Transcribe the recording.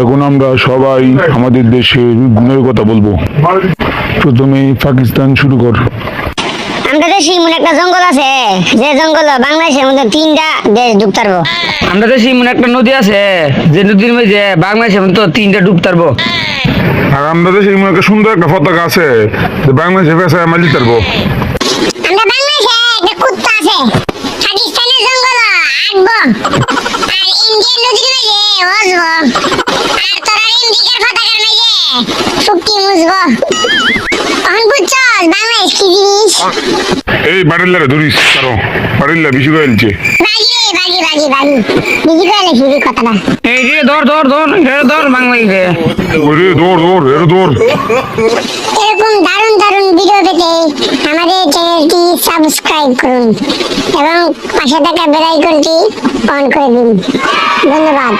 এখন আমরা সবাই আমাদের দেশের গুণের কথা বলবো। প্রথমে পাকিস্তান শুরু কর। আমাদের দেশে এমন একটা জঙ্গল আছে, যে জঙ্গল বাংলাদেশের মধ্যে 3টা দেশ ডুব পারবো। আমরা দেশে এমন একটা নদী আছে, যে নদীর মধ্যে বাংলাদেশের মতো 3টা ডুব পারবো। আর আমাদের দেশে এমন একটা সুন্দর একটা পতাকা আছে, যে বাংলাদেশে পেশায় মালি তারবো। আমরা বাংলাদেশে একটা কুত্তা আছে, পাকিস্তানের জঙ্গল আঁকবো, আর ইন্ডিয়ান নদীর মাঝে বসবো, আর তোরা ইন্ডিকার পতাকার মাঝে ফুকি মুছবো। এখন বুঝছো বাংলাদেশ কি জিনিস? এই বাড়িল্লারে ধরিস, কারো বাড়িল্লা বেশি কয়েলছে। বাগি বিজি করে লিখবি কথাটা। এই যে ধর বাংলাদেশে। ওরে দৌড় দৌড়। এরকম দারুণ দারুণ ভিডিও পেতে আমাদের চ্যানেলটি সাবস্ক্রাইব করুন এবং পাশে থাকা বেল আইকনটি অন করে দিন। ধন্যবাদ।